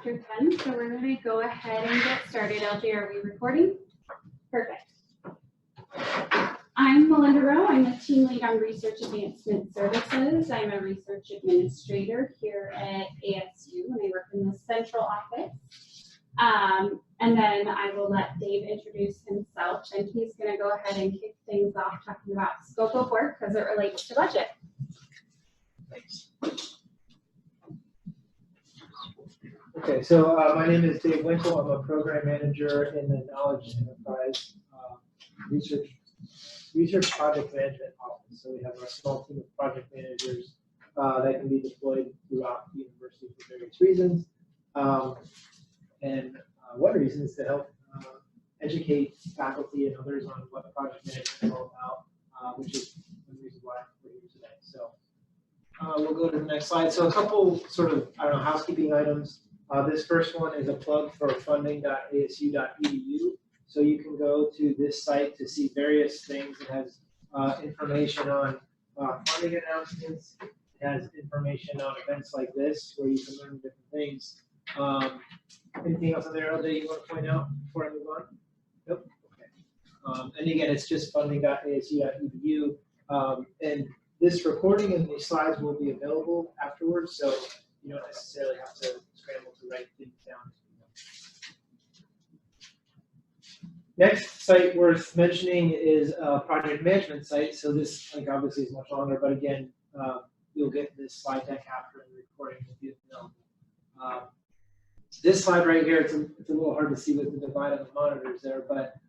Chapter 10, so we're going to go ahead and get started. LJ, are we recording? Perfect. I'm Melinda Rowe. I'm the team lead on Research Advancement Services. I'm a research administrator here at ASU, and I work in the central office. And then I will let Dave introduce himself, and he's going to go ahead and kick things off talking about scope of work as it relates to budget. Thanks. Okay, so my name is Dave Winkle. I'm a program manager in the Knowledge Enterprise Research Project Management Office. So we have a small team of project managers that can be deployed throughout the university for various reasons. One reason is to help educate faculty and others on what project management is all about, which is one reason why we're here today. So we'll go to the next slide. So a couple sort of, housekeeping items. This first one is a plug for funding.asu.edu. So you can go to this site to see various things. It has information on funding announcements. It has information on events like this where you can learn different things. Anything else on there, LJ, you want to point out before I move on? Nope. Okay. And again, it's just funding.asu.edu. And this recording and these slides will be available afterwards, so you don't necessarily have to scramble to write things down. Next site worth mentioning is a project management site. So this, obviously is much longer, but again, you'll get this slide deck after the recording will be available. This slide right here, it's a little hard to see with the divide on the monitors there, but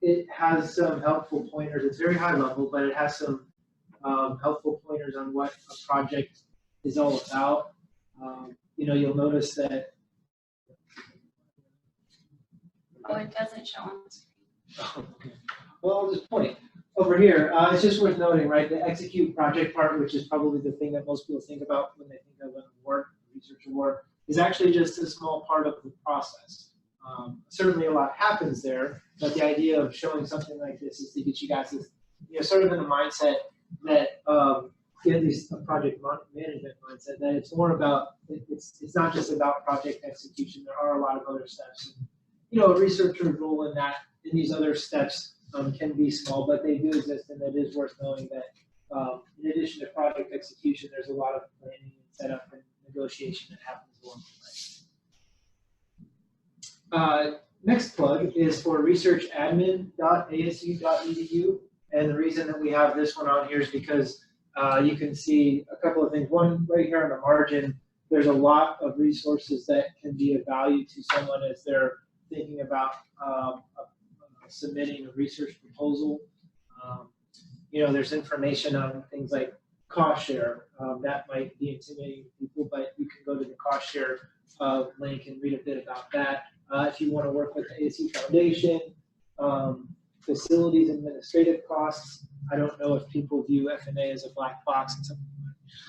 it has some helpful pointers. It's very high level, but it has some helpful pointers on what a project is all about. You'll notice that. Oh, it doesn't show on the screen. Okay. Well, I'll just point over here. It's just worth noting, right? The execute project part, which is probably the thing that most people think about when they think of an award, research award, is actually just a small part of the process. Certainly a lot happens there, but the idea of showing something like this is to get you guys, sort of in a mindset that at least a project management mindset, that it's more about, it's not just about project execution. There are a lot of other steps. And, a researcher's role in these other steps can be small, but they do exist, and it is worth knowing that in addition to project execution, there's a lot of planning and setup and negotiation that happens along the way. Next plug is for researchadmin.asu.edu, and the reason that we have this one on here is because you can see a couple of things. One, right here on the margin, there's a lot of resources that can be of value to someone as they're thinking about submitting a research proposal. There's information on things like cost share. That might be intimidating to people, but you can go to the cost share link and read a bit about that. If you want to work with the ASU Foundation, facilities administrative costs. I don't know if people view F&A as a black box and something.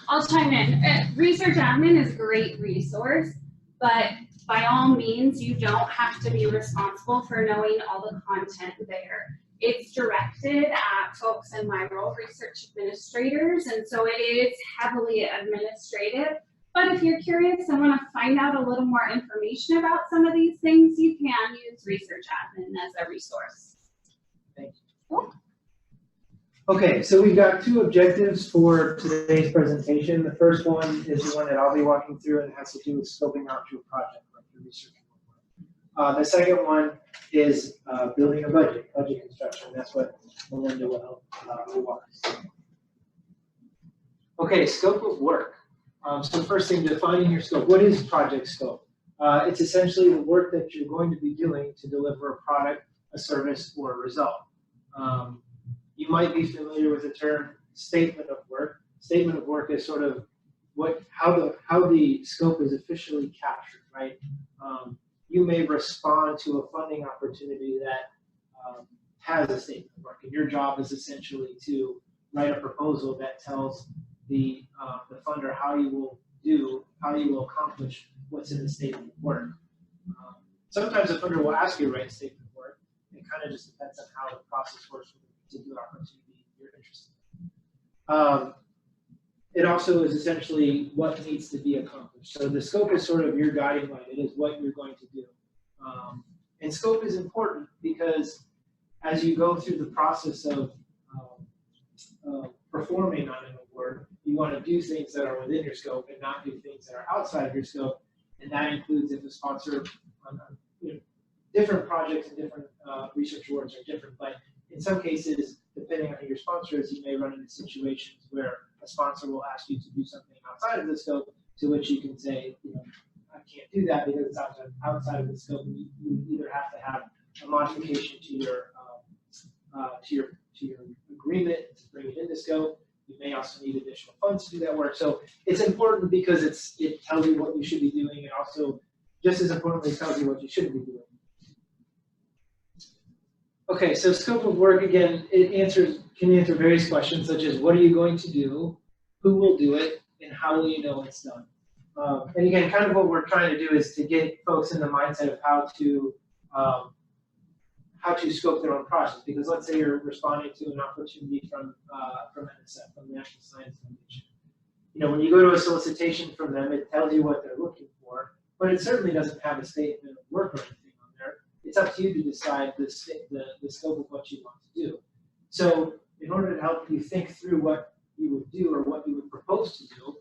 I'll chime in. Research admin is a great resource, but by all means, you don't have to be responsible for knowing all the content there. It's directed at folks in my role, research administrators, and so it is heavily administrative. But if you're curious and want to find out a little more information about some of these things, you can use Research Admin as a resource. Thank you. Cool. Okay, so we've got two objectives for today's presentation. The first one is the one that I'll be walking through, and it has to do with scoping out your project, like your research. The second one is building a budget construction. That's what Melinda will help walk us through. Okay, scope of work. So first thing, defining your scope. What is project scope? It's essentially the work that you're going to be doing to deliver a product, a service, or a result. You might be familiar with the term statement of work. Statement of work is sort of how the scope is officially captured, right? You may respond to a funding opportunity that has a statement of work, and your job is essentially to write a proposal that tells the funder how you will accomplish what's in the statement of work. Sometimes the funder will ask you to write a statement of work. It kind of just depends on how the process works with a particular opportunity you're interested in. it also is essentially what needs to be accomplished. So the scope is sort of your guiding light. It is what you're going to do. And scope is important because as you go through the process of performing on an award, you want to do things that are within your scope and not do things that are outside of your scope. And that includes if the sponsor, different projects and different research awards are different, but in some cases, depending on who your sponsor is, you may run into situations where a sponsor will ask you to do something outside of the scope, to which you can say, I can't do that because it's outside of the scope. And you either have to have a modification to your agreement to bring it into scope. You may also need additional funds to do that work. So it's important because it tells you what you should be doing, and also, just as importantly, tells you what you shouldn't be doing. Okay, so scope of work, again, can answer various questions, such as what are you going to do, who will do it, and how will you know it's done? And again, kind of what we're trying to do is to get folks in the mindset of how to scope their own process. Because let's say you're responding to an opportunity from NSF, from the National Science Foundation. When you go to a solicitation from them, it tells you what they're looking for, but it certainly doesn't have a statement of work or anything on there. It's up to you to decide the scope of what you want to do. So in order to help you think through what you would do or what you would propose to do,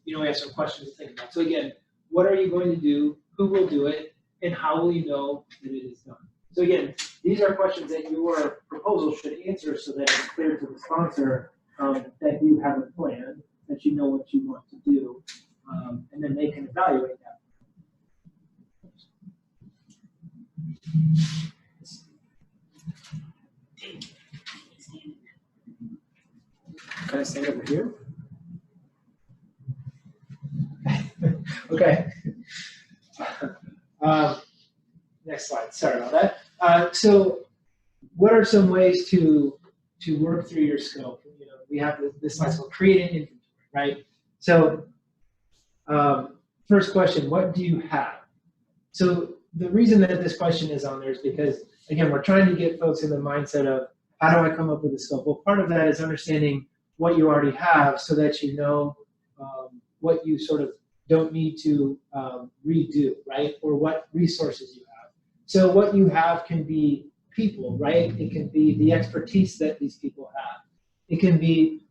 we have some questions to think about. So again, what are you going to do, who will do it, and how will you know that it is done? So again, these are questions that your proposal should answer so that it's clear to the sponsor that you have a plan, that you know what you want to do, and then they can evaluate that. Can I stand over here? Okay. Next slide. Sorry about that. So, what are some ways to work through your scope? We have this slide called create an inventory, right? So, first question: what do you have? So, the reason that this question is on there is because, again, we're trying to get folks in the mindset of how do I come up with a scope? Well, part of that is understanding what you already have, so that you know what you sort of don't need to redo, right? Or what resources you have. So what you have can be people, right? It can be the expertise that these people have. It can be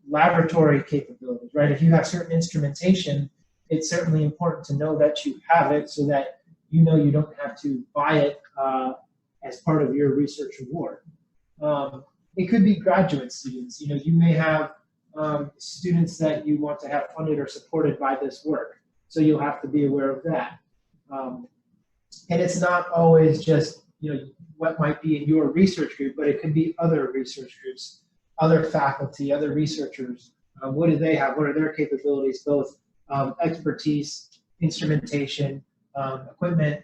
laboratory capabilities, right? If you have certain instrumentation, it's certainly important to know that you have it so that you know you don't have to buy it as part of your research award. It could be graduate students. You may have students that you want to have funded or supported by this work. So you'll have to be aware of that. And it's not always just what might be in your research group, but it could be other research groups, other faculty, other researchers. What do they have? What are their capabilities? Both expertise, instrumentation, equipment,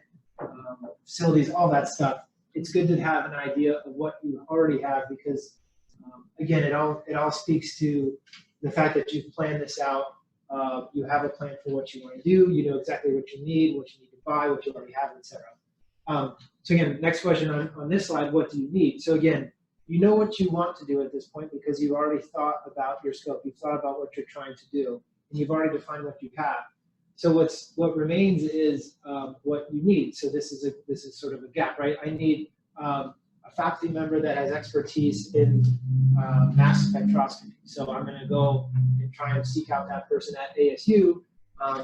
facilities, all that stuff. It's good to have an idea of what you already have because again, it all speaks to the fact that you've planned this out. You have a plan for what you want to do. You know exactly what you need to buy, what you already have, etc. So again, next question on this slide: what do you need? So again, you know what you want to do at this point because you've already thought about your scope. You've thought about what you're trying to do, and you've already defined what you have. So what remains is what you need. So this is sort of a gap, right? I need a faculty member that has expertise in mass spectroscopy. So I'm going to go and try and seek out that person at ASU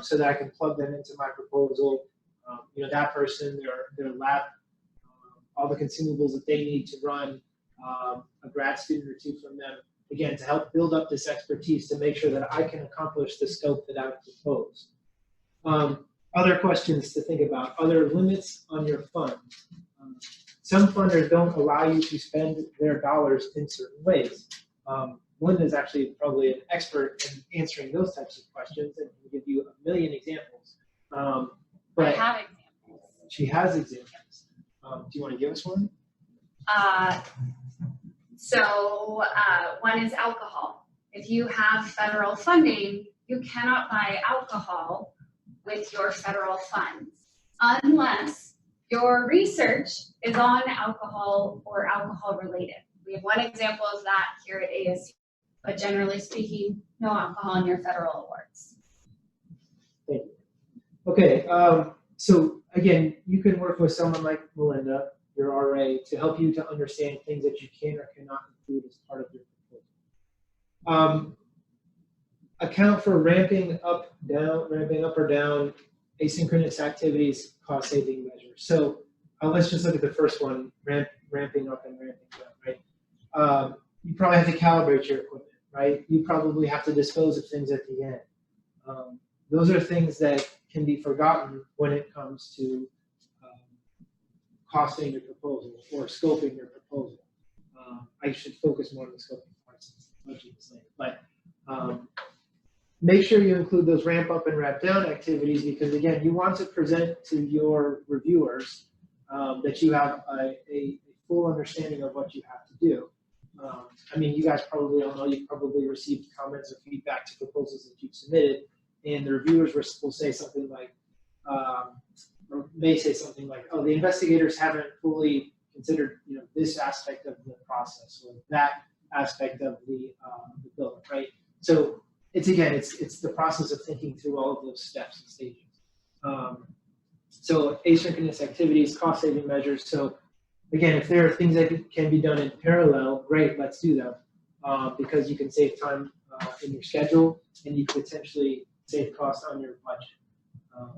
so that I can plug them into my proposal. That person, their lab, all the consumables that they need to run, a grad student or two from them, again, to help build up this expertise to make sure that I can accomplish the scope that I've proposed. Other questions to think about: other limits on your fund. Some funders don't allow you to spend their dollars in certain ways. Linda is actually probably an expert in answering those types of questions and can give you a million examples. But I have examples. She has examples. Do you want to give us one? One is alcohol. If you have federal funding, you cannot buy alcohol with your federal funds unless your research is on alcohol or alcohol related. We have one example of that here at ASU. but generally speaking, no alcohol in your federal awards. Thank you. Okay, so again, you can work with someone like Melinda, your RA, to help you to understand things that you can or cannot include as part of your proposal. Account for ramping up or down asynchronous activities, cost saving measures. So let's just look at the first one, ramping up and ramping down, right? You probably have to calibrate your equipment, right? You probably have to dispose of things at the end. Those are things that can be forgotten when it comes to costing your proposal or scoping your proposal. I should focus more on the scoping part since budget is late, but make sure you include those ramp up and ramp down activities because again, you want to present to your reviewers that you have a full understanding of what you have to do. I mean, you guys probably all know you've probably received comments or feedback to proposals that you've submitted, and the reviewers will say something like, or may say something like, "Oh, the investigators haven't fully considered, this aspect of the process or that aspect of the building," right? So it's the process of thinking through all of those steps and stages. So asynchronous activities, cost saving measures. So again, if there are things that can be done in parallel, great, let's do them because you can save time in your schedule and you potentially save costs on your budget. I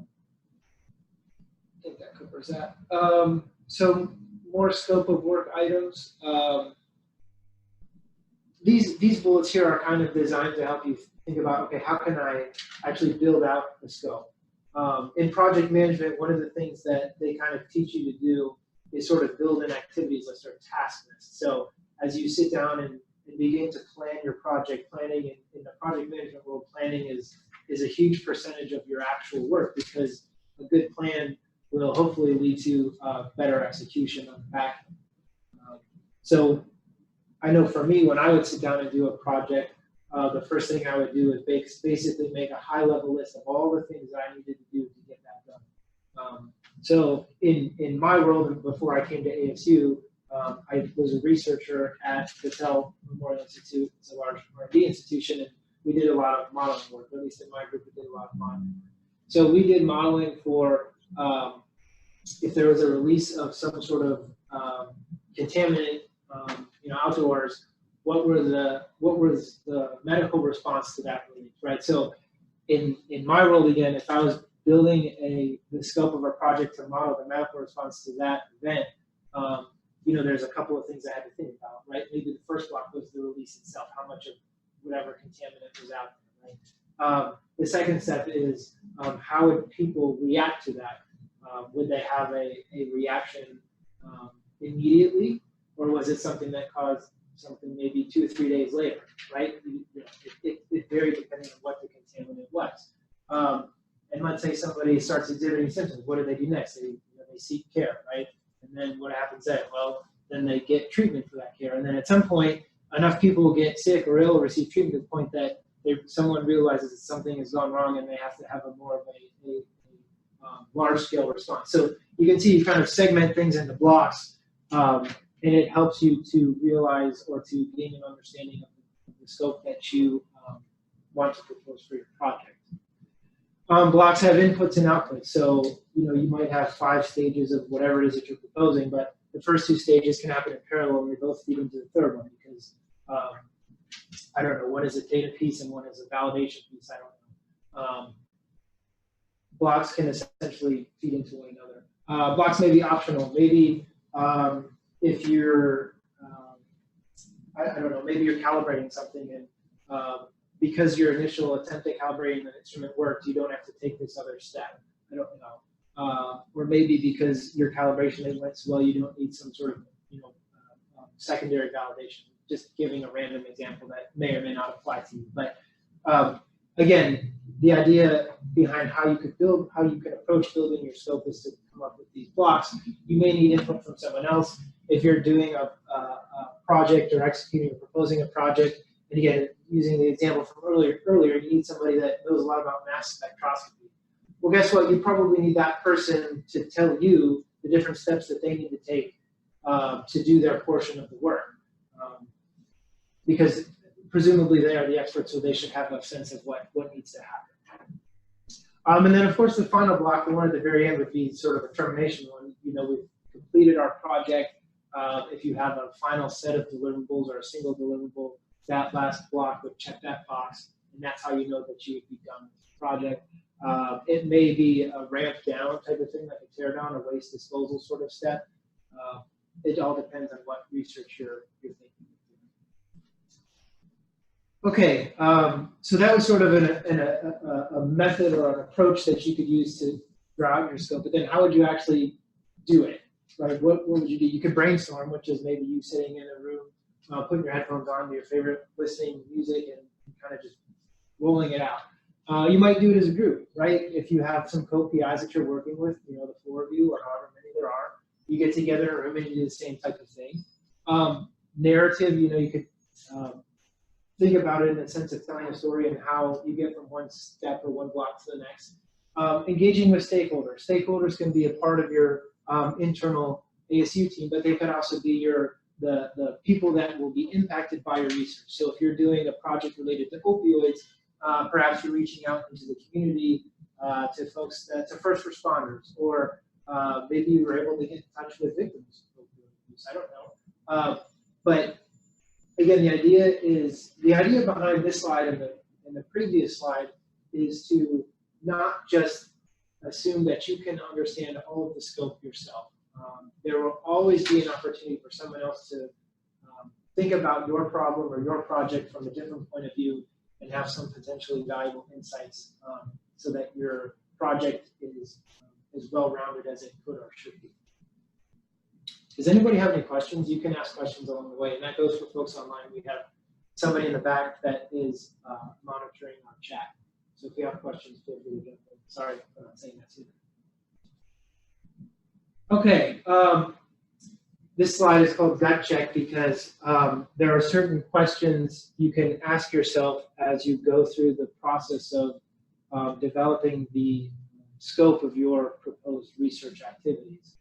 think that covers that. So more scope of work items. These bullets here are kind of designed to help you think about, okay, how can I actually build out the scope? In project management, one of the things that they kind of teach you to do is sort of build in activities list or task list. So as you sit down and begin to plan your project, planning in the project management world, planning is a huge percentage of your actual work because a good plan will hopefully lead to better execution on the back end. So I know for me, when I would sit down and do a project, the first thing I would do is basically make a high-level list of all the things that I needed to do to get that done. So in my world, and before I came to ASU, I was a researcher at Battelle Memorial Institute. It's a large R&D institution, and we did a lot of modeling work. At least in my group, we did a lot of modeling. So we did modeling for if there was a release of some sort of contaminant, outdoors. What was the medical response to that release, right? So in my world, again, if I was building the scope of a project to model the medical response to that event, there's a couple of things I had to think about, right? Maybe the first block was the release itself, how much of whatever contaminant was out there, right? The second step is how would people react to that? Would they have a reaction immediately, or was it something that caused something maybe 2 or 3 days later, right? It varied depending on what the contaminant was. And let's say somebody starts exhibiting symptoms. What do they do next? They seek care, right? And then what happens then? Well, then they get treatment for that care. And then at some point, enough people will get sick or ill or receive treatment to the point that someone realizes that something has gone wrong and they have to have a more of a large-scale response. So you can see you kind of segment things into blocks, and it helps you to realize or to gain an understanding of the scope that you want to propose for your project. Blocks have inputs and outputs. So, you might have 5 stages of whatever it is that you're proposing, but the first 2 stages can happen in parallel and they both feed into the third one because, I don't know, one is a data piece and one is a validation piece. I don't know. Blocks can essentially feed into one another. Blocks may be optional. Maybe if you're, I don't know, maybe you're calibrating something and because your initial attempt at calibrating the instrument worked, you don't have to take this other step. I don't know. Or maybe because your calibration went so well, you don't need some sort of, secondary validation. Just giving a random example that may or may not apply to you. But again, the idea behind how you could approach building your scope is to come up with these blocks. You may need input from someone else. If you're doing a project or executing or proposing a project, and again, using the example from earlier, you need somebody that knows a lot about mass spectroscopy. Well, guess what? You probably need that person to tell you the different steps that they need to take to do their portion of the work. Because presumably they are the experts, so they should have a sense of what needs to happen. And then of course the final block, the one at the very end, would be sort of a termination one. You know, we've completed our project. If you have a final set of deliverables or a single deliverable, that last block would check that box, and that's how you know that you would be done with the project. It may be a ramp down type of thing, like a tear down, a waste disposal sort of step. It all depends on what research you're thinking. Okay, so that was sort of a method or an approach that you could use to draw out your scope, but then how would you actually do it? Right? What would you do? You could brainstorm, which is maybe you sitting in a room, putting your headphones on, your favorite listening music, and kind of just rolling it out. You might do it as a group, right? If you have some co-PIs that you're working with, you know, the 4 of you or however many there are, you get together in a room and you do the same type of thing. Narrative, you know, you could think about it in the sense of telling a story and how you get from one step or one block to the next. Engaging with stakeholders. Stakeholders can be a part of your internal ASU team, but they could also be the people that will be impacted by your research. So if you're doing a project related to opioids, perhaps you're reaching out into the community to folks, to first responders, or maybe you were able to get in touch with victims of opioid abuse. I don't know. But again, the idea behind this slide and the previous slide is to not just assume that you can understand all of the scope yourself. There will always be an opportunity for someone else to think about your problem or your project from a different point of view and have some potentially valuable insights so that your project is as well-rounded as it could or should be. Does anybody have any questions? You can ask questions along the way, and that goes for folks online. We have somebody in the back that is monitoring our chat. So if you have questions, feel free to jump in. Sorry for not saying that sooner. Okay, this slide is called gut check because there are certain questions you can ask yourself as you go through the process of developing the scope of your proposed research activities.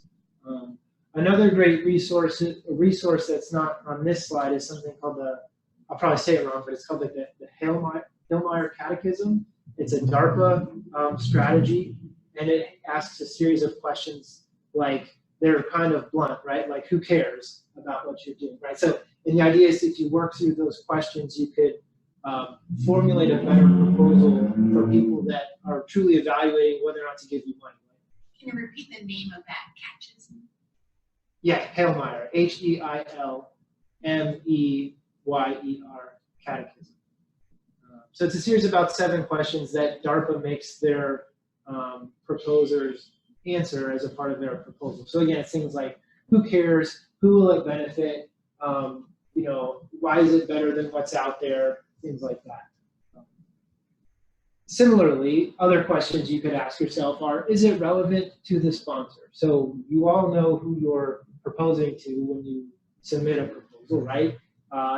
Another great resource that's not on this slide is something called I'll probably say it wrong, but it's called like the Hillmeyer Catechism. It's a DARPA strategy, and it asks a series of questions like, they're kind of blunt, right? Like, who cares about what you're doing, right? So, and the idea is if you work through those questions, you could formulate a better proposal for people that are truly evaluating whether or not to give you money. Can you repeat the name of that catechism? Yeah, Hillmeyer, H-E-I-L-M-E-Y-E-R, Catechism. So it's a series of about 7 questions that DARPA makes their proposers answer as a part of their proposal. So again, it's things like, who cares? Who will it benefit? You know, why is it better than what's out there? Things like that. Similarly, other questions you could ask yourself are, is it relevant to the sponsor? So you all know who you're proposing to when you submit a proposal, right?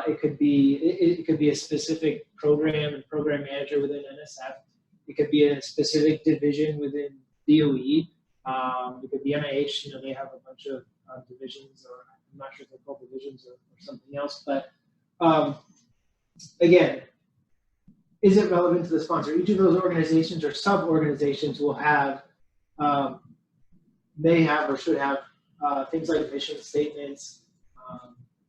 It could be a specific program and program manager within NSF. It could be a specific division within DOE. It could be NIH. You know, they have a bunch of divisions, or I'm not sure if they're called divisions or something else. But again, is it relevant to the sponsor? Each of those organizations or sub-organizations will have, may have or should have things like mission statements,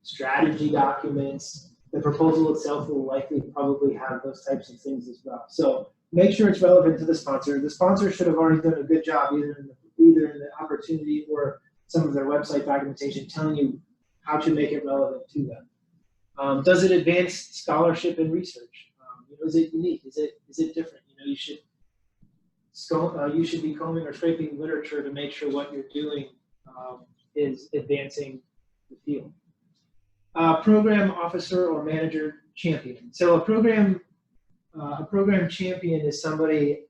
strategy documents. The proposal itself will likely probably have those types of things as well. So make sure it's relevant to the sponsor. The sponsor should have already done a good job either in the opportunity or some of their website documentation telling you how to make it relevant to them. Does it advance scholarship and research? Is it unique? Is it different? You know, you should be combing or scraping literature to make sure what you're doing is advancing the field. Program officer or manager champion. So a program champion is somebody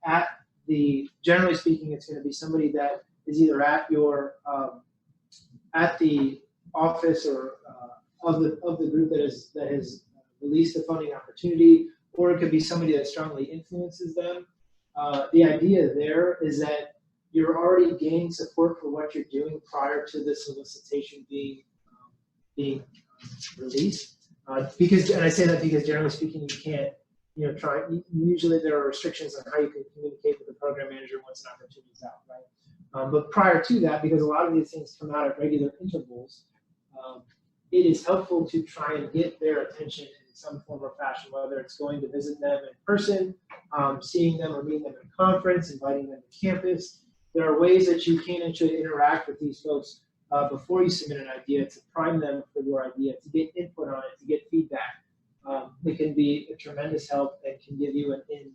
generally speaking, it's going to be somebody that is either at your at the office or of the group that has released the funding opportunity, or it could be somebody that strongly influences them. The idea there is that you're already gaining support for what you're doing prior to the solicitation being released. Because, and I say that because generally speaking, you can't, usually there are restrictions on how you can communicate with the program manager once an opportunity is out, right? But prior to that, because a lot of these things come out at regular intervals, it is helpful to try and get their attention in some form or fashion, whether it's going to visit them in person, seeing them or meeting them at a conference, inviting them to campus. There are ways that you can actually interact with these folks before you submit an idea to prime them for your idea, to get input on it, to get feedback. It can be a tremendous help and can give you an in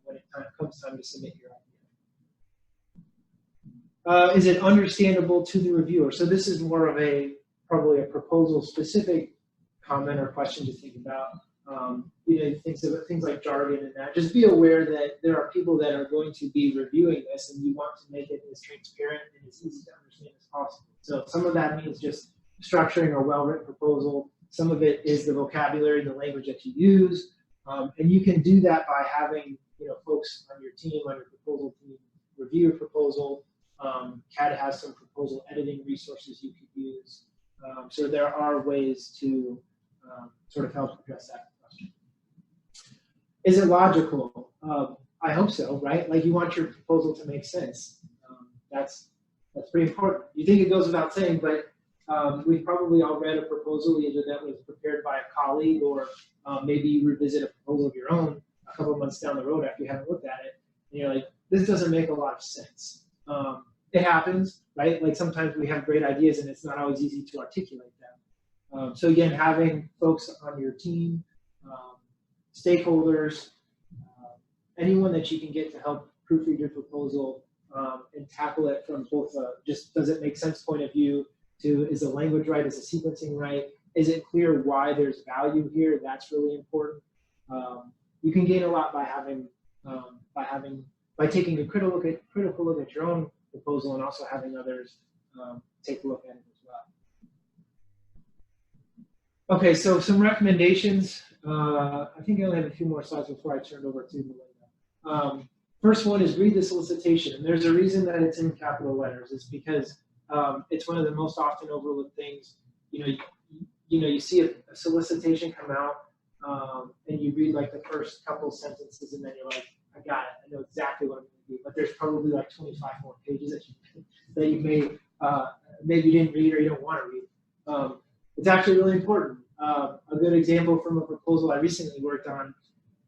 when it comes time to submit your idea. Is it understandable to the reviewer? So this is more of probably a proposal specific comment or question to think about. Things like jargon and that. Just be aware that there are people that are going to be reviewing this, and you want to make it as transparent and as easy to understand as possible. So some of that means just structuring a well-written proposal. Some of it is the vocabulary, the language that you use, and you can do that by having folks on your team, on your proposal team, review your proposal. CAD has some proposal editing resources you could use. So there are ways to sort of help address that question. Is it logical? I hope so, right? Like, you want your proposal to make sense. That's pretty important. You think it goes without saying, but we've probably all read a proposal either that was prepared by a colleague, or maybe you revisit a proposal of your own a couple of months down the road after you haven't looked at it, and you're like, this doesn't make a lot of sense. It happens, right? Like, sometimes we have great ideas and it's not always easy to articulate them. So again, having folks on your team, stakeholders, anyone that you can get to help proofread your proposal and tackle it from both just does it make sense point of view to is the language right, is the sequencing right, is it clear why there's value here? That's really important. You can gain a lot by taking a critical look at your own proposal and also having others take a look at it as well. Okay, so some recommendations. I think I only have a few more slides before I turn it over to Melinda. First one is read the solicitation, and there's a reason that it's in capital letters. It's because it's one of the most often overlooked things. You see a solicitation come out, and you read like the first couple sentences, and then you're like, I got it. I know exactly what I'm going to do. But there's probably like 25 more pages that you may maybe you didn't read or you don't want to read. It's actually really important. A good example from a proposal I recently worked on,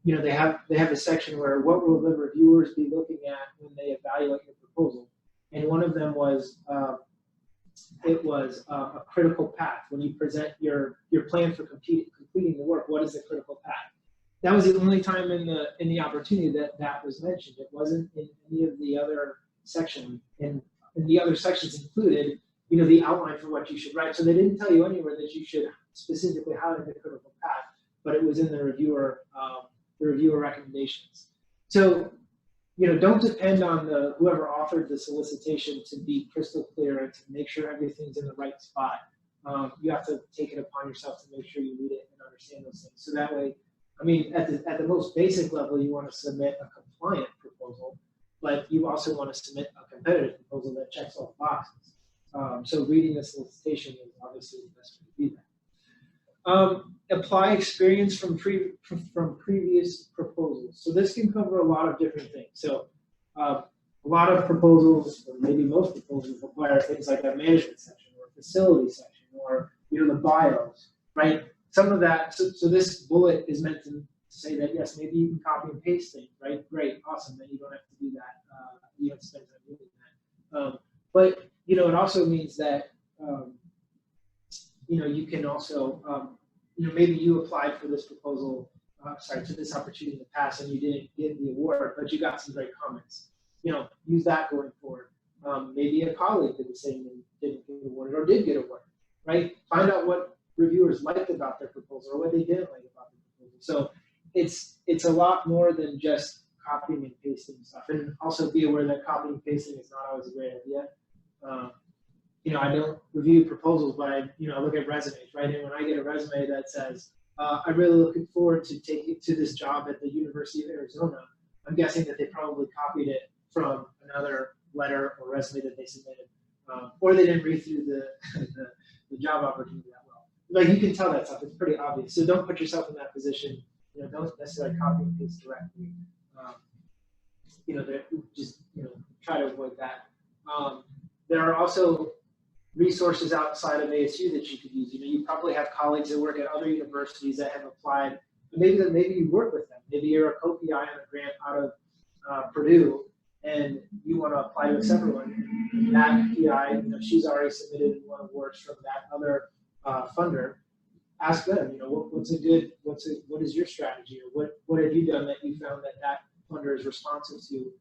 they have a section where what will the reviewers be looking at when they evaluate your proposal, and one of them was a critical path. When you present your plan for completing the work, what is the critical path? That was the only time in the opportunity that was mentioned. It wasn't in any of the other sections, and the other sections included the outline for what you should write. So they didn't tell you anywhere that you should specifically highlight the critical path, but it was in the reviewer recommendations. So don't depend on whoever authored the solicitation to be crystal clear and to make sure everything's in the right spot. You have to take it upon yourself to make sure you read it and understand those things. So that way, at the most basic level, you want to submit a compliant proposal, but you also want to submit a competitive proposal that checks all the boxes. So reading the solicitation is obviously the best way to do that. Apply experience from previous proposals. So this can cover a lot of different things. So a lot of proposals, or maybe most proposals, require things like a management section or a facility section or the bios, right? Some of that. So this bullet is meant to say that yes, maybe you can copy and paste things, right? Great, awesome. Then you don't have to do that. You have to spend time doing that. But it also means that you can also maybe you applied for this proposal, to this opportunity in the past, and you didn't get the award, but you got some great comments. Use that going forward. Maybe a colleague did the same and didn't get awarded or did get awarded, right? Find out what reviewers liked about their proposal or what they didn't like about the proposal. So it's a lot more than just copying and pasting stuff. And also be aware that copying and pasting is not always a great idea. I don't review proposals, but I look at resumes, right? And when I get a resume that says, I'm really looking forward to taking to this job at the University of Arizona, I'm guessing that they probably copied it from another letter or resume that they submitted, or they didn't read through the job opportunity that well. like you can tell that stuff. It's pretty obvious. So don't put yourself in that position. You know, don't necessarily copy and paste directly. You know, just try to avoid that. There are also resources outside of ASU that you could use. You know, you probably have colleagues that work at other universities that have applied. Maybe you work with them. Maybe you're a co-PI on a grant out of Purdue, and you want to apply to accept one. That PI, she's already submitted one awards from that other funder. Ask them, what is your strategy, or what have you done that you found that funder is responsive to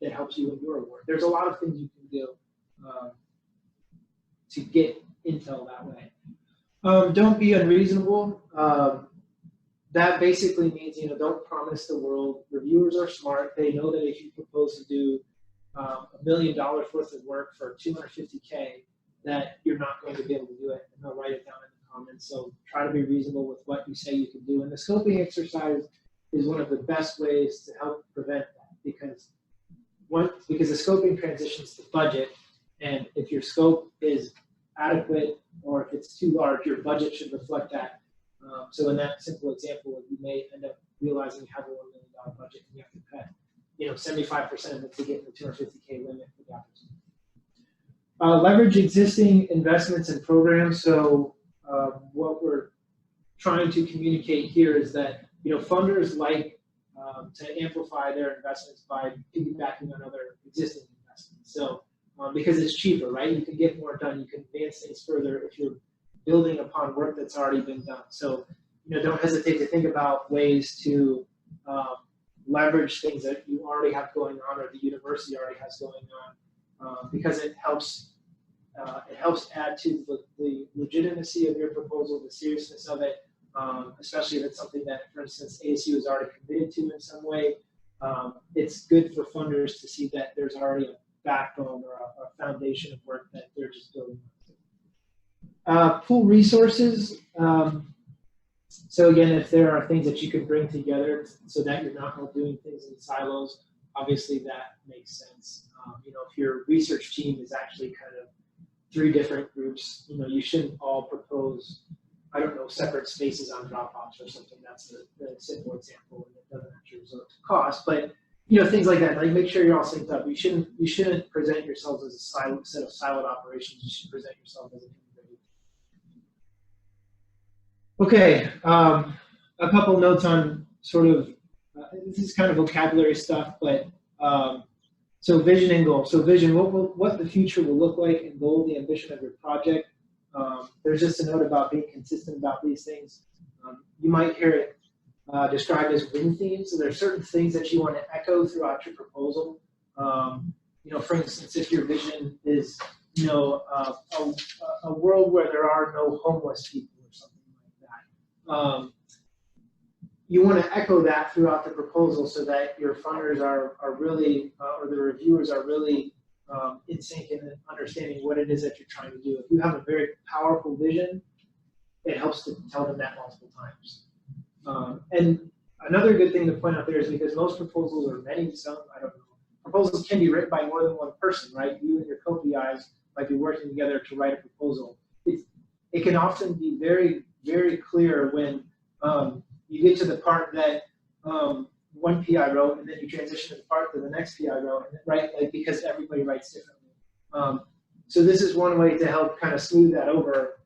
that helps you in your award. There's a lot of things you can do to get intel that way. Don't be unreasonable. That basically means, don't promise the world. Reviewers are smart. They know that if you propose to do $1 million worth of work for $250K, that you're not going to be able to do it, and they'll write it down in the comments. So try to be reasonable with what you say you can do. And the scoping exercise is one of the best ways to help prevent that, because the scoping transitions to budget, and if your scope is adequate or if it's too large, your budget should reflect that. So in that simple example, you may end up realizing you have a $1 million budget and you have to cut 75% of it to get the $250K limit for the opportunity. Leverage existing investments and programs. So what we're trying to communicate here is that funders like to amplify their investments by piggybacking on other existing investments. So because it's cheaper, right? You can get more done. You can advance things further if you're building upon work that's already been done. So don't hesitate to think about ways to leverage things that you already have going on or the university already has going on, because it helps add to the legitimacy of your proposal, the seriousness of it, especially if it's something that, for instance, ASU is already committed to in some way. It's good for funders to see that there's already a backbone or a foundation of work that they're just building. Pool resources. So again, if there are things that you can bring together so that you're not all doing things in silos, obviously that makes sense. If your research team is actually kind of 3 different groups, you shouldn't all propose, I don't know, separate spaces on Dropbox or something. That's the simple example, and it doesn't actually result to cost. But things like that. Like, make sure you're all synced up. You shouldn't present yourselves as a set of siloed operations. You should present yourself as an integrated. Okay, a couple notes on sort of this is kind of vocabulary stuff, but so vision and goal. So vision, what the future will look like, and goal, the ambition of your project. There's just a note about being consistent about these things. You might hear it described as win themes. So there's certain things that you want to echo throughout your proposal. For instance, if your vision is, a world where there are no homeless people or something like that, you want to echo that throughout the proposal so that your funders are really, or the reviewers are really in sync and understanding what it is that you're trying to do. If you have a very powerful vision, it helps to tell them that multiple times. And another good thing to point out there is because most proposals, or many, some, I don't know, proposals can be written by more than one person, right? You and your co-PIs might be working together to write a proposal. It can often be very, very clear when you get to the part that one PI wrote, and then you transition to the part that the next PI wrote, right? Like, because everybody writes differently. So this is one way to help kind of smooth that over,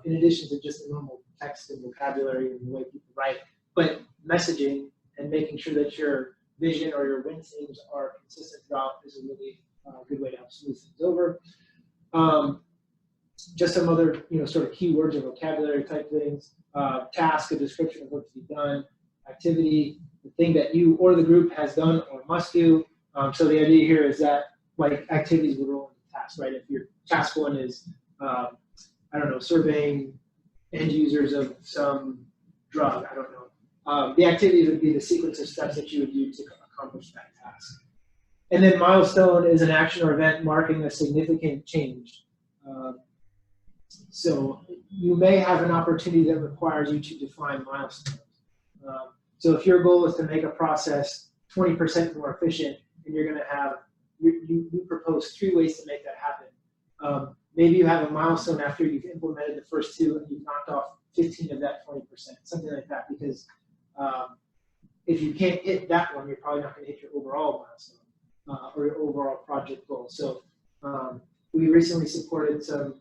in addition to just the normal text and vocabulary and the way people write, but messaging and making sure that your vision or your win themes are consistent throughout is a really good way to help smooth things over. Just some other, sort of keywords or vocabulary type things. Task, a description of what to be done. Activity, the thing that you or the group has done or must do. So the idea here is that, like, activities would roll into tasks, right? If your task 1 is, I don't know, surveying end users of some drug, I don't know. The activity would be the sequence of steps that you would do to accomplish that task. And then milestone is an action or event marking a significant change. So you may have an opportunity that requires you to define milestones. So if your goal is to make a process 20% more efficient, and you're going to have, you propose 3 ways to make that happen. maybe you have a milestone after you've implemented the first two and you've knocked off 15 of that 20%, something like that, because if you can't hit that one, you're probably not going to hit your overall milestone or your overall project goal. So we recently supported some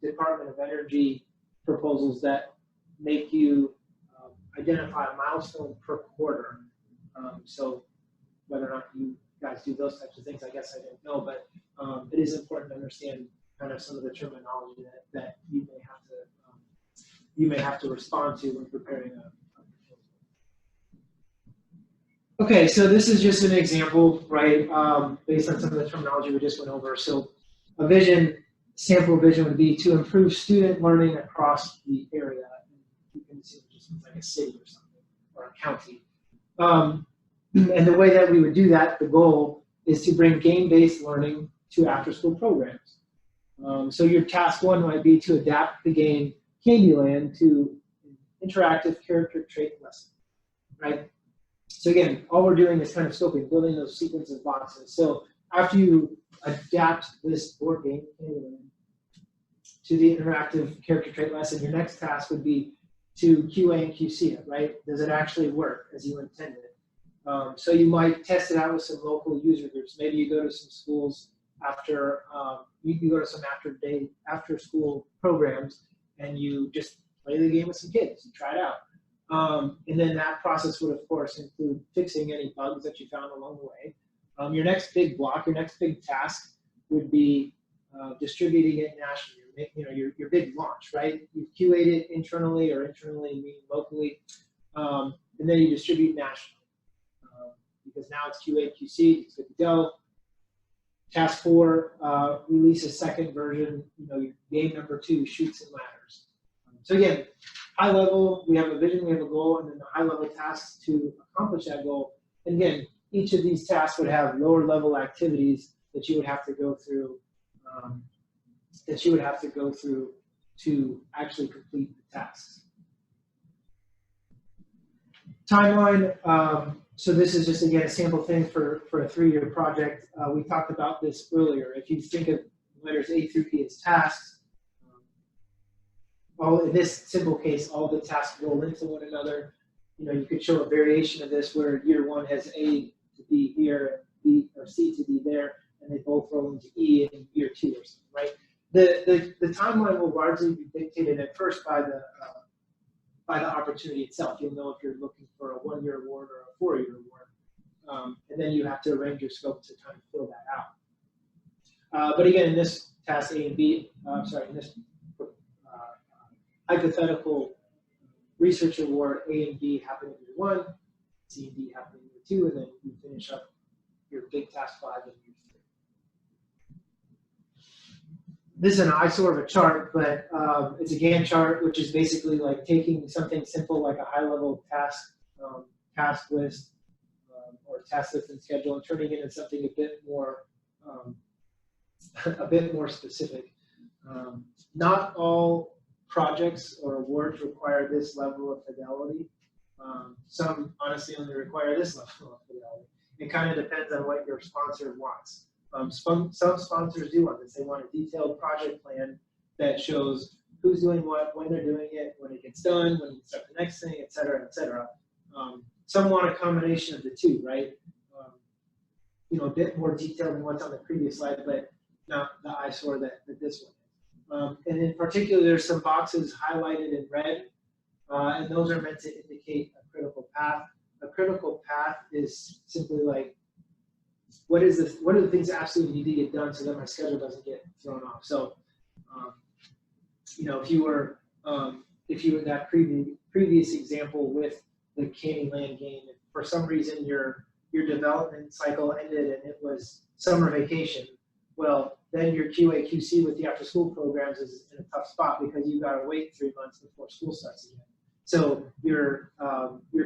Department of Energy proposals that make you identify a milestone per quarter. So whether or not you guys do those types of things, I guess I don't know, but it is important to understand kind of some of the terminology that you may have to respond to when preparing a proposal. Okay, so this is just an example, right, based on some of the terminology we just went over. So a vision, sample vision would be to improve student learning across the area. You can see it just means like a city or something, or a county. And the way that we would do that, the goal is to bring game-based learning to after-school programs. So your task one might be to adapt the game Candyland to an interactive character trait lesson, right? So again, all we're doing is kind of scoping, building those sequence of boxes. So after you adapt this board game, Candyland, to the interactive character trait lesson, your next task would be to QA and QC it, right? Does it actually work as you intended? So you might test it out with some local user groups. Maybe you go to some schools after, you go to some after school programs and you just play the game with some kids and try it out. And then that process would of course include fixing any bugs that you found along the way. Your next big block, your next big task would be distributing it nationally. Your big launch, right? You've QA'd it internally, or internally meaning locally, and then you distribute nationally. Because now it's QA, QC, it's good to go. Task 4, release a second version, your game number 2, Chutes and Ladders. So again, high level, we have a vision, we have a goal, and then the high level tasks to accomplish that goal. And again, each of these tasks would have lower level activities that you would have to go through, to actually complete the tasks. Timeline. So this is just, again, a sample thing for a 3-year project. We talked about this earlier. If you think of letters A through P as tasks, in this simple case, all the tasks roll into one another. You could show a variation of this where year 1 has A to B here, B or C to D there, and they both roll into E in year 2 or something, right? The timeline will largely be dictated at first by the opportunity itself. You'll know if you're looking for a 1-year award or a 4-year award, and then you have to arrange your scope to kind of fill that out. But again, in this task A and B, in this hypothetical research award, A and B happen in year 1, C and D happen in year 2, and then you finish up your big task 5 in year 3. This is an eyesore of a chart, but it's a Gantt chart, which is basically like taking something simple like a high-level task list or task list and schedule, and turning it into something a bit more specific. Not all projects or awards require this level of fidelity. Some honestly only require this level of fidelity. It kind of depends on what your sponsor wants. Some sponsors do want this. They want a detailed project plan that shows who's doing what, when they're doing it, when it gets done, when you start the next thing, et cetera, et cetera. Some want a combination of the two, right? A bit more detailed than what's on the previous slide, but not the eyesore that this one is. And in particular, there's some boxes highlighted in red, and those are meant to indicate a critical path. A critical path is simply like, what are the things that absolutely need to get done so that my schedule doesn't get thrown off? So, if you were in that previous example with the Candyland game, if for some reason your development cycle ended and it was summer vacation, well, then your QA QC with the after school programs is in a tough spot because you've got to wait 3 months before school starts again. So your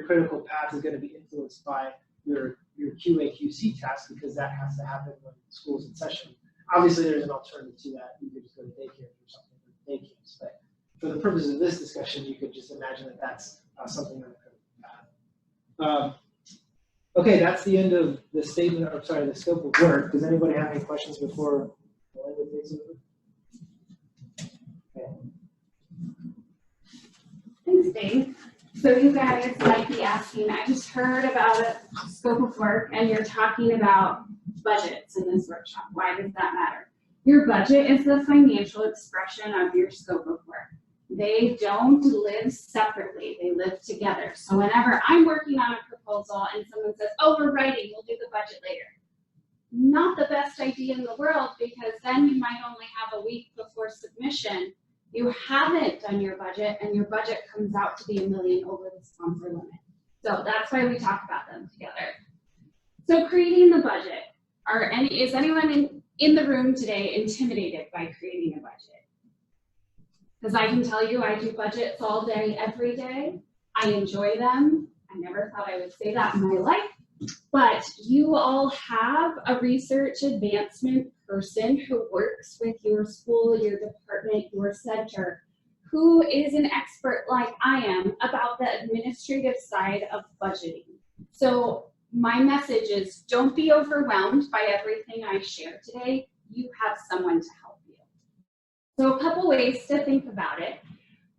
critical path is going to be influenced by your QA QC task because that has to happen when school's in session. Obviously, there's an alternative to that. You could just go to daycare or something for day camps. But for the purposes of this discussion, you could just imagine that that's something on the critical path. Okay, that's the end of the statement. The scope of work. Does anybody have any questions before I end with this? Thanks, Dave. So you guys might be asking, I just heard about a scope of work and you're talking about budgets in this workshop. Why does that matter? Your budget is the financial expression of your scope of work. They don't live separately, they live together. So whenever I'm working on a proposal and someone says, oh, we're writing, we'll do the budget later. Not the best idea in the world, because then you might only have a week before submission. You haven't done your budget and your budget comes out to be $1 million over the sponsor limit. So that's why we talk about them together. So creating the budget, is anyone in the room today intimidated by creating a budget? Because I can tell you, I do budgets all day, every day. I enjoy them. I never thought I would say that in my life, but you all have a research advancement person who works with your school, your department, your center, who is an expert like I am about the administrative side of budgeting. So my message is, don't be overwhelmed by everything I share today. You have someone to help you. So a couple ways to think about it.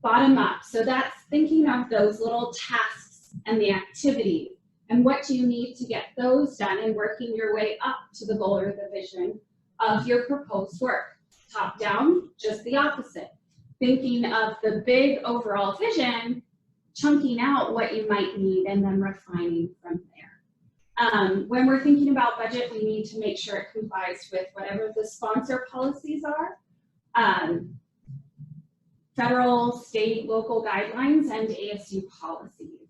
Bottom up. So that's thinking of those little tasks and the activities and what do you need to get those done, and working your way up to the goal or the vision of your proposed work. Top down, just the opposite. Thinking of the big overall vision, chunking out what you might need and then refining from there. When we're thinking about budget, we need to make sure it complies with whatever the sponsor policies are. Federal, state, local guidelines, and ASU policies.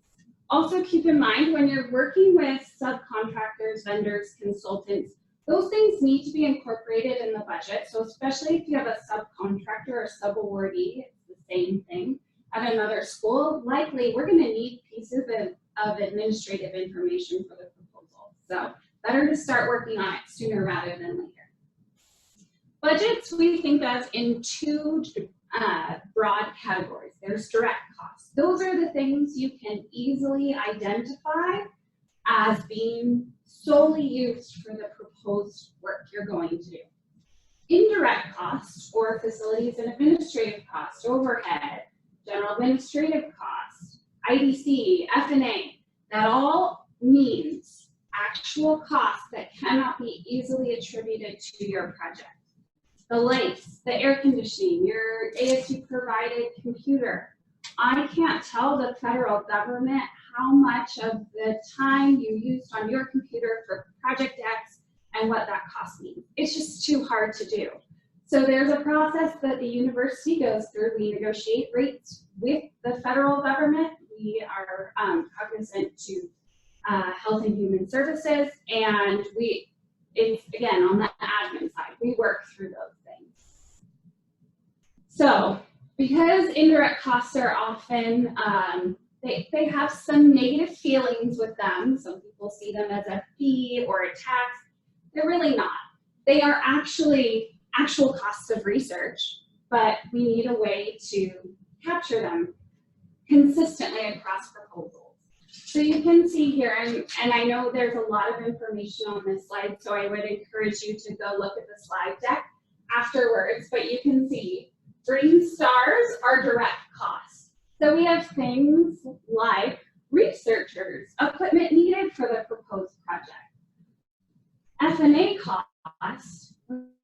Also keep in mind, when you're working with subcontractors, vendors, consultants, those things need to be incorporated in the budget. So especially if you have a subcontractor or sub-awardee, it's the same thing at another school, likely we're going to need pieces of administrative information for the proposal. So better to start working on it sooner rather than later. Budgets we think of in two broad categories. There's direct costs. Those are the things you can easily identify as being solely used for the proposed work you're going to do. Indirect costs, or facilities and administrative costs, overhead, general administrative costs, IDC, F&A, that all means actual costs that cannot be easily attributed to your project. The lights, the air conditioning, your ASU provided computer. I can't tell the federal government how much of the time you used on your computer for Project X and what that cost me. It's just too hard to do. So there's a process that the university goes through. We negotiate rates with the federal government. We are cognizant to Health and Human Services, and it's again on the admin side. We work through those things. So because indirect costs are often, they have some negative feelings with them. Some people see them as a fee or a tax. They're really not. They are actually actual costs of research, but we need a way to capture them consistently across proposals. So you can see here, and I know there's a lot of information on this slide, so I would encourage you to go look at the slide deck afterwards, but you can see green stars are direct costs. So we have things like researchers, equipment needed for the proposed project. F&A costs,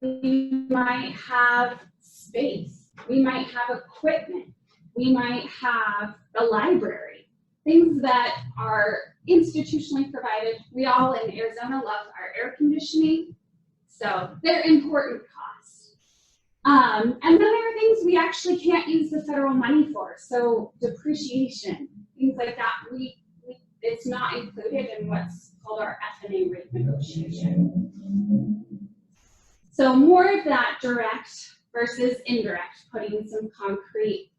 we might have space, we might have equipment, we might have the library, things that are institutionally provided. We all in Arizona love our air conditioning, so they're important costs. And then there are things we actually can't use the federal money for, so depreciation, things like that. It's not included in what's called our F&A rate negotiation. So more of that direct versus indirect, putting some concrete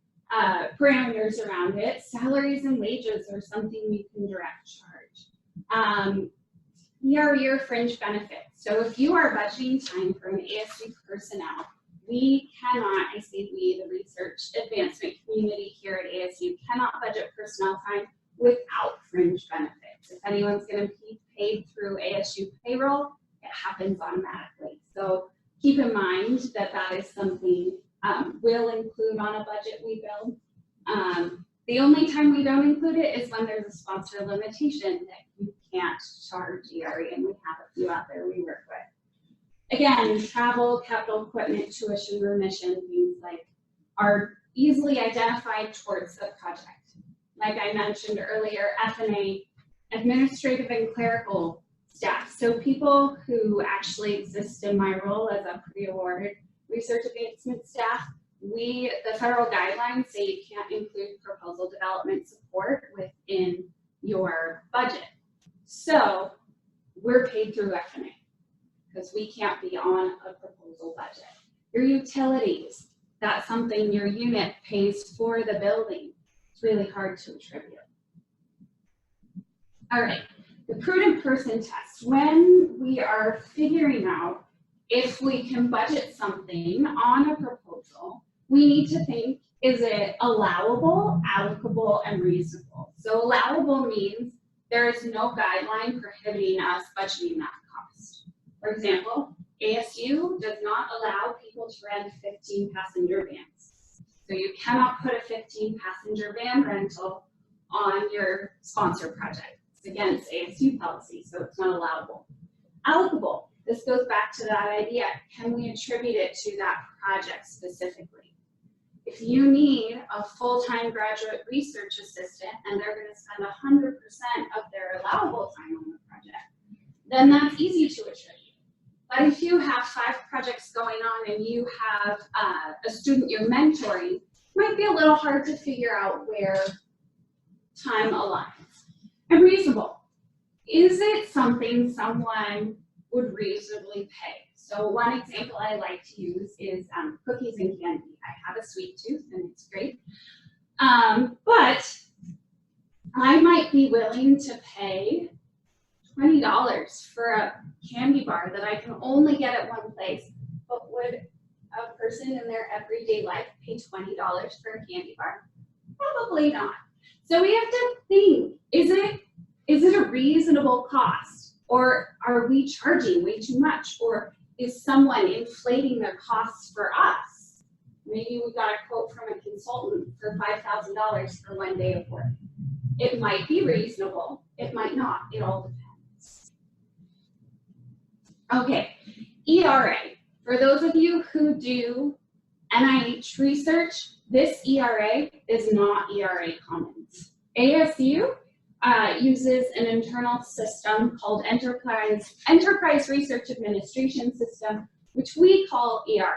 parameters around it. Salaries and wages are something we can direct charge. Year fringe benefits. So if you are budgeting time for an ASU personnel, we cannot, I say we, the research advancement community here at ASU, cannot budget personnel time without fringe benefits. If anyone's going to be paid through ASU payroll, it happens automatically. So keep in mind that that is something we'll include on a budget we build. The only time we don't include it is when there's a sponsor limitation that you can't charge ERA, and we have a few out there we work with. Again, travel, capital equipment, tuition, remission, things like are easily identified towards the project. Like I mentioned earlier, F&A, administrative and clerical staff. So people who actually exist in my role as a pre-awarded research advancement staff, the federal guidelines say you can't include proposal development support within your budget. So we're paid through F&A because we can't be on a proposal budget. Your utilities, that's something your unit pays for the building. It's really hard to attribute. All right, the prudent person test. When we are figuring out if we can budget something on a proposal, we need to think, is it allowable, allocable, and reasonable? So allowable means there is no guideline prohibiting us budgeting that cost. For example, ASU does not allow people to rent 15-passenger vans. So you cannot put a 15-passenger van rental on your sponsor project. It's against ASU policy, so it's not allowable. Allocable, this goes back to that idea. Can we attribute it to that project specifically? If you need a full-time graduate research assistant and they're going to spend 100% of their allowable time on the project, then that's easy to attribute. But if you have 5 projects going on and you have a student you're mentoring, it might be a little hard to figure out where time aligns. And reasonable. Is it something someone would reasonably pay? So one example I like to use is cookies and candy. I have a sweet tooth and it's great. But I might be willing to pay $20 for a candy bar that I can only get at one place. But would a person in their everyday life pay $20 for a candy bar? Probably not. So we have to think, is it a reasonable cost? Or are we charging way too much? Or is someone inflating their costs for us? Maybe we got a quote from a consultant for $5,000 for one day of work. It might be reasonable, it might not, it all depends. Okay, ERA. For those of you who do NIH research, this ERA is not ERA Commons. ASU uses an internal system called Enterprise Research Administration System, which we call ERA.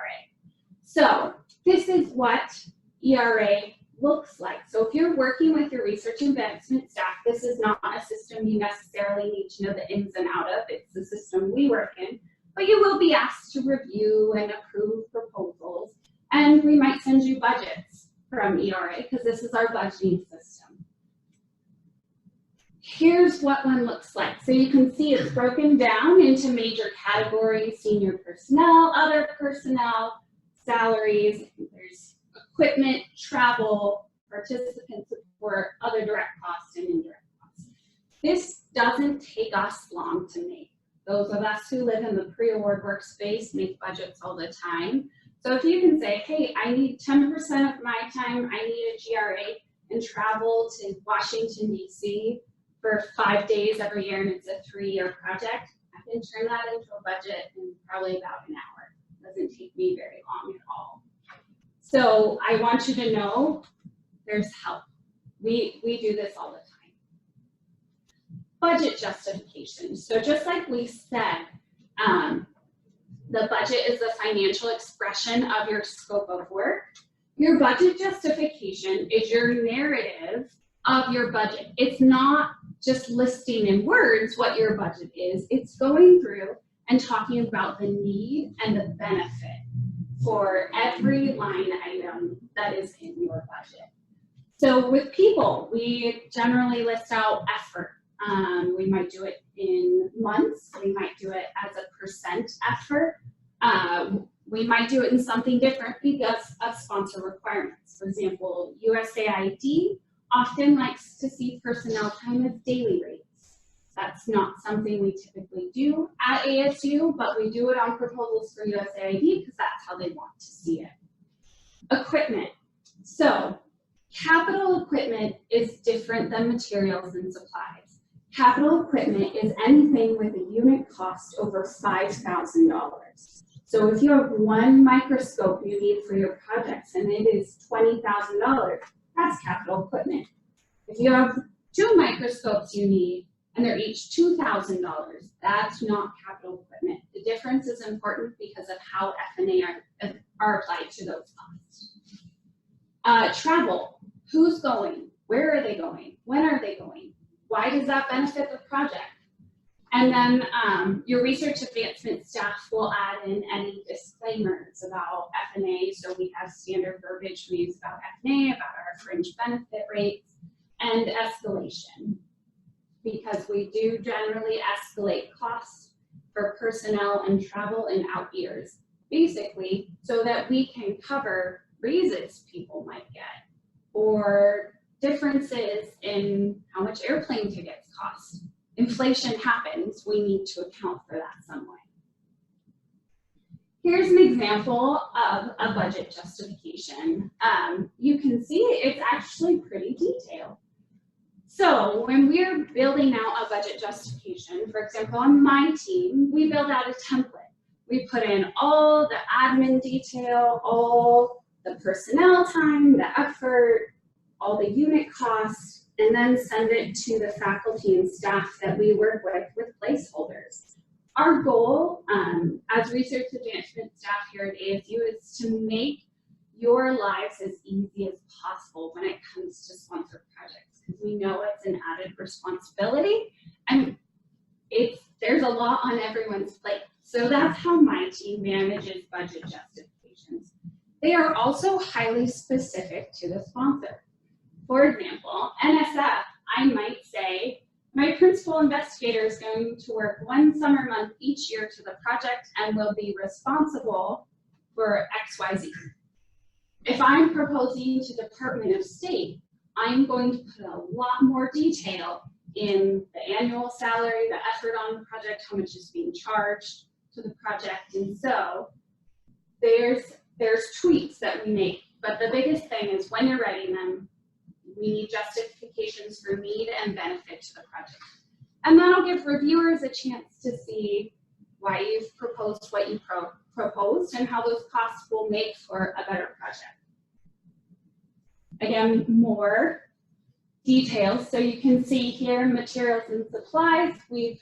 So this is what ERA looks like. So if you're working with your research advancement staff, this is not a system you necessarily need to know the ins and outs of. It's the system we work in, but you will be asked to review and approve proposals, and we might send you budgets from ERA because this is our budgeting system. Here's what one looks like. So you can see it's broken down into major categories: senior personnel, other personnel, salaries, there's equipment, travel, participant support, other direct costs, and indirect costs. This doesn't take us long to make. Those of us who live in the pre-award workspace make budgets all the time. So if you can say, hey, I need 10% of my time, I need a GRA and travel to Washington, D.C. for 5 days every year, and it's a 3-year project, I can turn that into a budget in probably about an hour. It doesn't take me very long at all. So I want you to know there's help. We do this all the time. Budget justification. So just like we said, the budget is the financial expression of your scope of work. Your budget justification is your narrative of your budget. It's not just listing in words what your budget is. It's going through and talking about the need and the benefit for every line item that is in your budget. So with people, we generally list out effort. We might do it in months. We might do it as a percent effort. We might do it in something different because of sponsor requirements. For example, USAID often likes to see personnel time as daily rates. That's not something we typically do at ASU, but we do it on proposals for USAID because that's how they want to see it. Equipment. So Capital equipment is different than materials and supplies. Capital equipment is anything with a unit cost over $5,000. So if you have one microscope you need for your projects and it is $20,000, that's capital equipment. If you have 2 microscopes you need and they're each $2,000, that's not capital equipment. The difference is important because of how F&A are applied to those costs. Travel, who's going? Where are they going? When are they going? Why does that benefit the project? And then your research advancement staff will add in any disclaimers about F&A. So we have standard verbiage we use about F&A, about our fringe benefit rates, and escalation. Because we do generally escalate costs for personnel and travel in out years, basically so that we can cover raises people might get, or differences in how much airplane tickets cost. Inflation happens, we need to account for that some way. Here's an example of a budget justification. You can see it's actually pretty detailed. So when we're building out a budget justification, for example, on my team, we build out a template. We put in all the admin detail, all the personnel time, the effort, all the unit costs, and then send it to the faculty and staff that we work with placeholders. Our goal as research advancement staff here at ASU is to make your lives as easy as possible when it comes to sponsored projects, because we know it's an added responsibility and there's a lot on everyone's plate. So that's how my team manages budget justifications. They are also highly specific to the sponsor. For example, NSF, I might say, my principal investigator is going to work 1 summer month each year to the project and will be responsible for XYZ. If I'm proposing to Department of State, I'm going to put a lot more detail in the annual salary, the effort on the project, how much is being charged to the project. And so there's tweaks that we make, but the biggest thing is when you're writing them, we need justifications for need and benefit to the project. And that'll give reviewers a chance to see why you've proposed what you proposed and how those costs will make for a better project. Again, more details. So you can see here materials and supplies. We've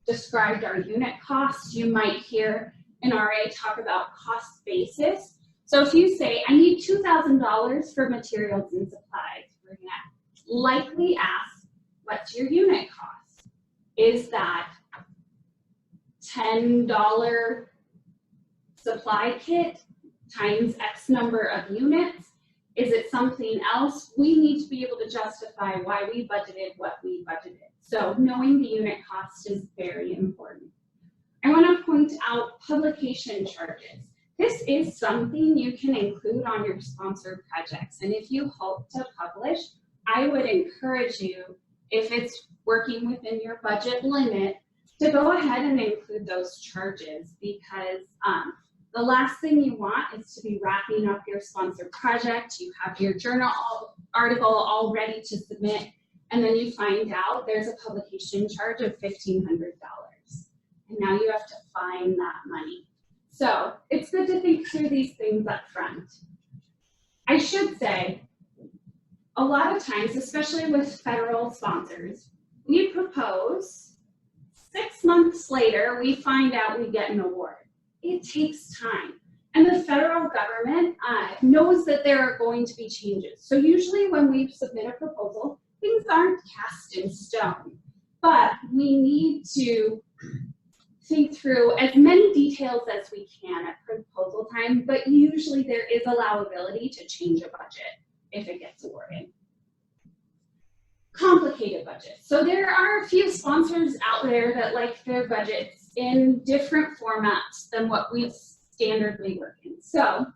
described our unit costs. You might hear an RA talk about cost basis. So if you say, I need $2,000 for materials and supplies, we're going to likely ask, what's your unit cost? Is that $10 supply kit times X number of units? Is it something else? We need to be able to justify why we budgeted what we budgeted. So knowing the unit cost is very important. I want to point out publication charges. This is something you can include on your sponsored projects. And if you hope to publish, I would encourage you, if it's working within your budget limit, to go ahead and include those charges, because the last thing you want is to be wrapping up your sponsored project. You have your journal article all ready to submit, and then you find out there's a publication charge of $1,500. And now you have to find that money. So it's good to think through these things up front. I should say, a lot of times, especially with federal sponsors, we propose, 6 months later, we find out we get an award. It takes time. And the federal government knows that there are going to be changes. So usually when we submit a proposal, things aren't cast in stone. But we need to think through as many details as we can at proposal time, but usually there is allowability to change a budget if it gets awarded. Complicated budgets. So there are a few sponsors out there that like their budgets in different formats than what we standardly work in. So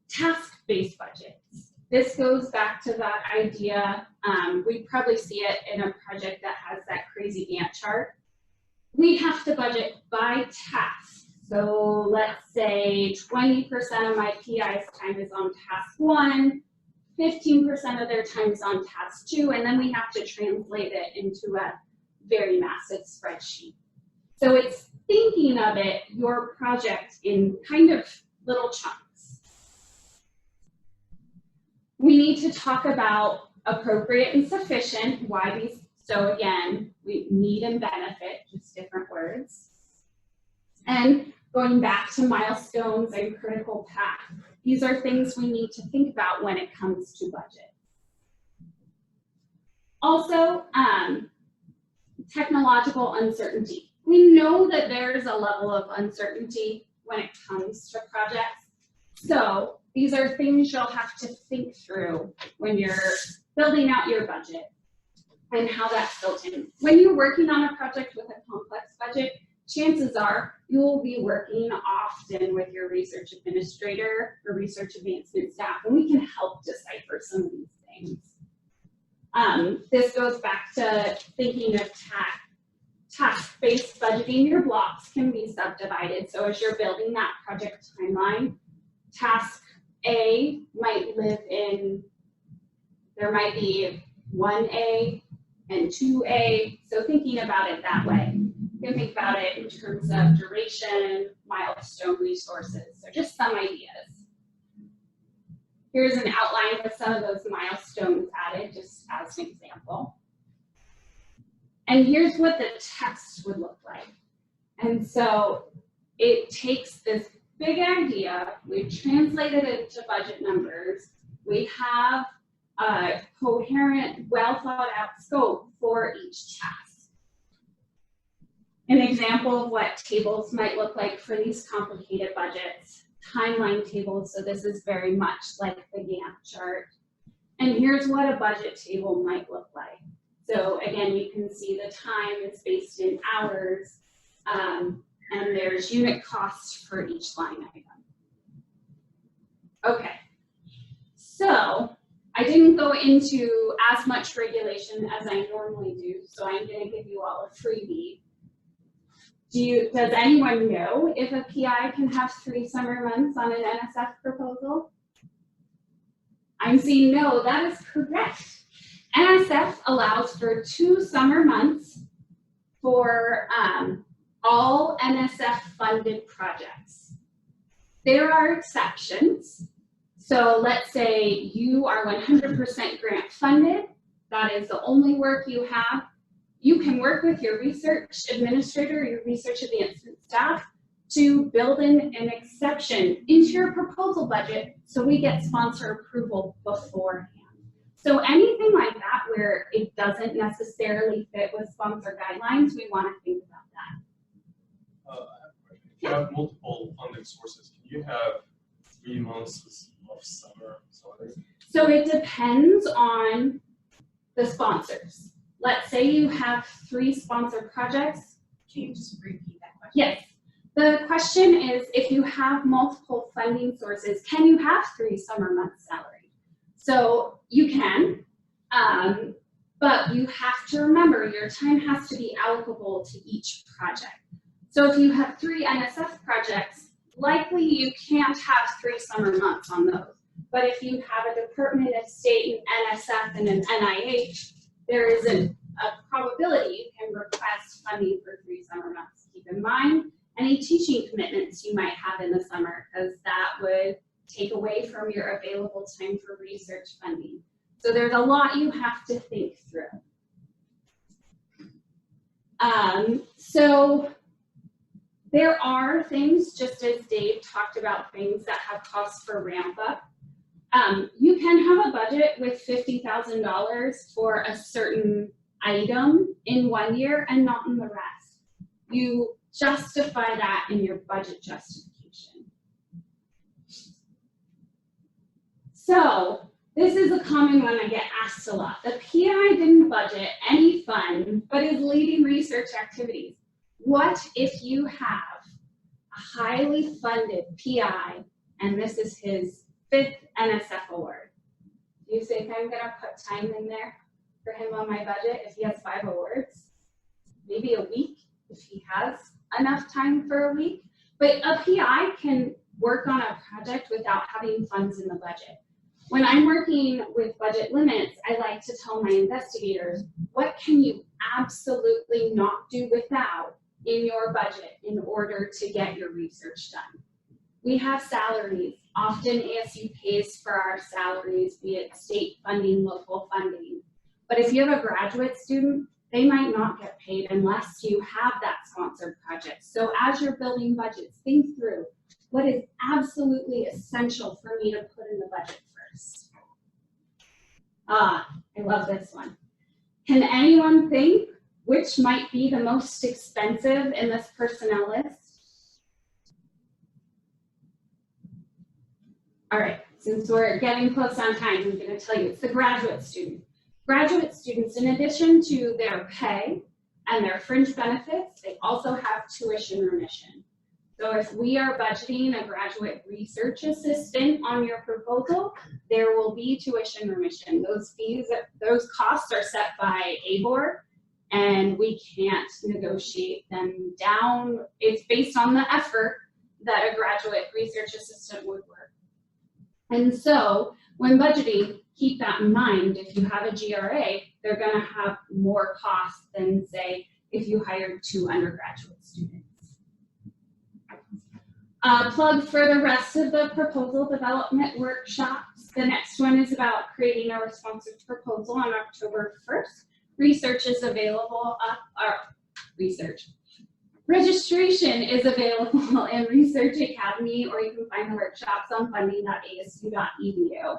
task-based budgets. This goes back to that idea. We probably see it in a project that has that crazy Gantt chart. We have to budget by task. So let's say 20% of my PI's time is on task 1, 15% of their time is on task 2, and then we have to translate it into a very massive spreadsheet. So it's thinking of it, your project, in kind of little chunks. We need to talk about appropriate and sufficient, why these, so again, we need and benefit, just different words. And going back to milestones and critical path, these are things we need to think about when it comes to budget. Also, technological uncertainty. We know that there's a level of uncertainty when it comes to projects. So these are things you'll have to think through when you're building out your budget and how that's built in. When you're working on a project with a complex budget, chances are you will be working often with your research administrator or research advancement staff, and we can help decipher some of these things. This goes back to thinking of task-based budgeting. Your blocks can be subdivided. So as you're building that project timeline, task A might live in, there might be 1A and 2A. So thinking about it that way. You can think about it in terms of duration, milestone resources. So just some ideas. Here's an outline with some of those milestones added, just as an example. And here's what the text would look like. And so it takes this big idea, we've translated it into budget numbers, we have a coherent, well thought out scope for each task. An example of what tables might look like for these complicated budgets, timeline tables, so this is very much like the Gantt chart. And here's what a budget table might look like. So again, you can see the time is based in hours, and there's unit costs for each line item. Okay, so I didn't go into as much regulation as I normally do, so I'm going to give you all a freebie. Does anyone know if a PI can have 3 summer months on an NSF proposal? I'm seeing no, that is correct. NSF allows for 2 summer months for all NSF funded projects. There are exceptions. So let's say you are 100% grant funded. That is the only work you have. You can work with your research administrator, your research advancement staff to build in an exception into your proposal budget so we get sponsor approval beforehand. So anything like that where it doesn't necessarily fit with sponsor guidelines, we want to think about that. I have a question. If you have multiple funding sources, can you have 3 months of summer? So it depends on the sponsors. Let's say you have 3 sponsored projects. Can you just repeat that question? Yes. The question is, if you have multiple funding sources, can you have 3 summer months salary? So you can, but you have to remember your time has to be allocable to each project. So if you have 3 NSF projects, likely you can't have 3 summer months on those. But if you have a Department of State, an NSF, and an NIH, there is a probability you can request funding for 3 summer months. Keep in mind any teaching commitments you might have in the summer, because that would take away from your available time for research funding. So there's a lot you have to think through. So there are things, just as Dave talked about, things that have costs for ramp up. You can have a budget with $50,000 for a certain item in 1 year and not in the rest. You justify that in your budget justification. So this is a common one I get asked a lot. The PI didn't budget any fund, but is leading research activities. What if you have a highly funded PI, and this is his 5th NSF award? Do you think I'm gonna put time in there for him on my budget if he has 5 awards? Maybe a week if he has enough time for a week. But a PI can work on a project without having funds in the budget. When I'm working with budget limits, I like to tell my investigators, what can you absolutely not do without in your budget in order to get your research done? We have salaries. Often ASU pays for our salaries, be it state funding, local funding. But if you have a graduate student, they might not get paid unless you have that sponsored project. So as you're building budgets, think through what is absolutely essential for me to put in the budget first. I love this one. Can anyone think which might be the most expensive in this personnel list? All right, since we're getting close on time, I'm going to tell you it's the graduate student. Graduate students, in addition to their pay and their fringe benefits, they also have tuition remission. So if we are budgeting a graduate research assistant on your proposal, there will be tuition remission. Those fees, those costs are set by ABOR, and we can't negotiate them down. It's based on the effort that a graduate research assistant would work. And so when budgeting, keep that in mind. If you have a GRA, they're going to have more costs than, say, if you hired 2 undergraduate students. Plug for the rest of the proposal development workshops. The next one is about creating a responsive proposal on October 1st. Research is available Registration is available in Research Academy, or you can find the workshops on funding.asu.edu.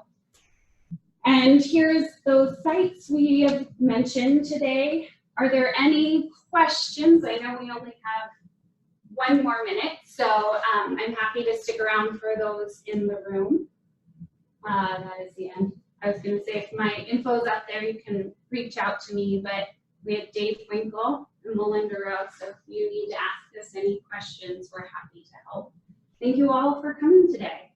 And here's those sites we have mentioned today. Are there any questions? I know we only have 1 more minute, so I'm happy to stick around for those in the room. That is the end. I was going to say, if my info is out there, you can reach out to me, but we have Dave Winkle and Melinda Rose, so if you need to ask us any questions, we're happy to help. Thank you all for coming today.